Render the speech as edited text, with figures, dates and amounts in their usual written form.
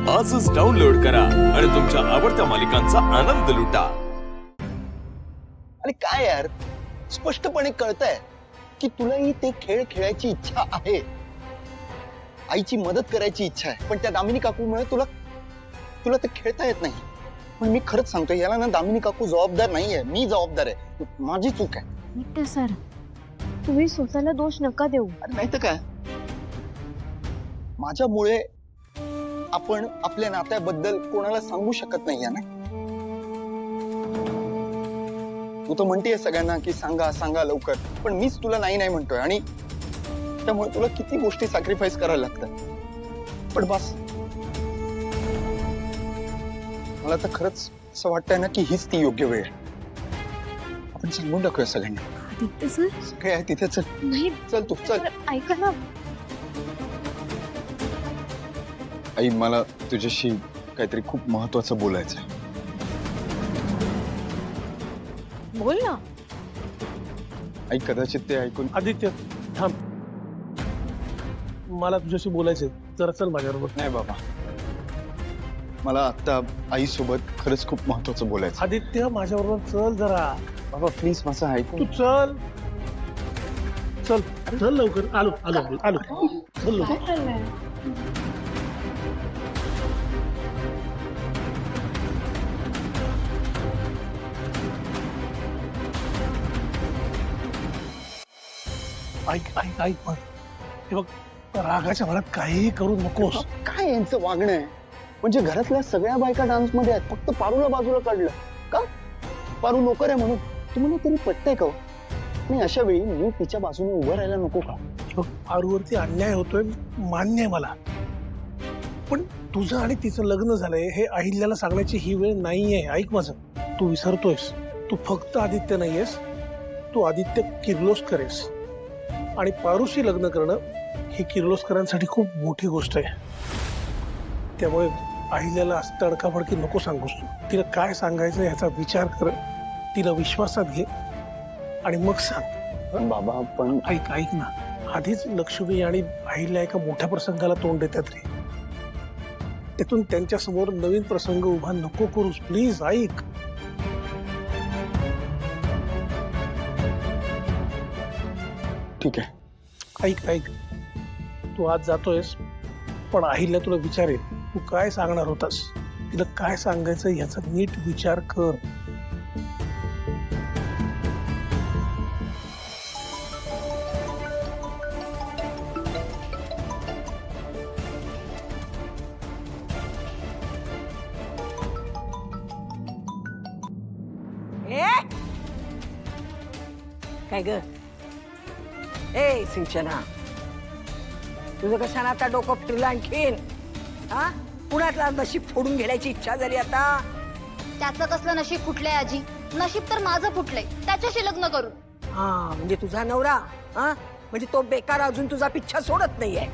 आजच डाउनलोड करा आणि तुमच्या आवडत्या मालिकांचा आनंद लुटा। आणि काय यार, स्पष्टपणे कळतंय की तुलाही ते खेळ खेळायची इच्छा आहे, आईची मदत करायची इच्छा आहे, पण त्या दामिनी काकूमुळे तुला ते खेळता येत नाही। पण मी खरंच सांगतो, याला ना दामिनी काकू जबाबदार नाहीये, मी जबाबदार आहे, माझी चूक आहे। विठ्ठल सर, तुम्ही स्वतःला दोष नका देऊ। अरे नाही तर काय, माझ्यामुळे आपण आपल्या नात्याबद्दल कोणाला सांगू शकत नाहीये ना। तू तर म्हणतेय सगळ्यांना की सांगा सांगा लवकर, पण मीच तुला नाही नाही म्हणतोय, आणि त्यामुळे तुला किती गोष्टी सॅक्रिफाईस करायला लागतात। पण बस, मला तर खरंच असं वाटतंय ना की हीच ती योग्य वेळ आहे, आपण सांगून टाकूया सगळ्यांना। आदित्य सर, सगळे आहे तिथे, चल नाही चल तू चल। ऐका ना, आई, मला तुझ्याशी काहीतरी खूप महत्वाचं बोलायचं आहे। बोल ना। आई, कदाचित ते ऐकून आदित्य थांब, मला तुझ्याशी बोलायचंय, जरा चल माझ्याबरोबर। नाही बाबा, मला आता आई सोबत खरंच खूप महत्वाचं बोलायचं। आदित्य माझ्याबरोबर चल जरा। बाबा प्लीज माझं ऐकून। तू चल चल चल लवकर, आलो आलो आलो, चल लवकर। ऐक ऐक ऐक मग, हे बघ, रागाच्या भरात काहीही करू नकोस। काय यांचं वागणं आहे, म्हणजे घरातल्या सगळ्या बायका डान्स मध्ये आहेत, फक्त पारूला बाजूला काढलं का? पारू नोकर आहे म्हणून तुम्हाला तरी पटतंय का? नाही, अशा वेळी मी तिच्या बाजूने उभं राहायला नको का? बघ, पारूवरती अन्याय होतोय, मान्य आहे मला, पण तुझं आणि तिचं लग्न झालंय हे अहिल्याला सांगण्याची ही वेळ नाहीये। ऐक माझं, तू विसरतोयस, तू फक्त आदित्य नाहीयेस, तू आदित्य किर्लोस्कर आहेस, आणि पारूशी लग्न करणं ही किर्लोस्करांसाठी खूप मोठी गोष्ट आहे। त्यामुळे अहिल्याला तडकाफडकी नको सांगूस तू, तिला काय सांगायचं ह्याचा विचार कर, तिला विश्वासात घे आणि मग सांग। पण बाबा, पण ऐक ऐक ना, आधीच लक्ष्मी आणि अहिल्या एका मोठ्या प्रसंगाला तोंड देतात रे, त्यातून त्यांच्या समोर नवीन प्रसंग उभा नको करूस, प्लीज ऐक। ठीक आहे, ऐक ऐक, तू आज जातोयस, पण अहिल्या तुला विचारेल तू काय सांगणार होतास, तिला काय सांगायचं ह्याचा नीट विचार कर। काय ग? ए सिंचना, तुझं कशाला आता डोकं फिरलं आणखीन? हा, पुण्यातला नशीब फोडून घेण्याची इच्छा झाली आता? त्याचं कसलं नशीब फुटलंय आजी? नशीब तर माझं फुटलंय, त्याच्याशी लग्न करून। हा, म्हणजे तुझा नवरा, हा, म्हणजे तो बेकार अजून तुझा पिच्छा सोडत नाहीये।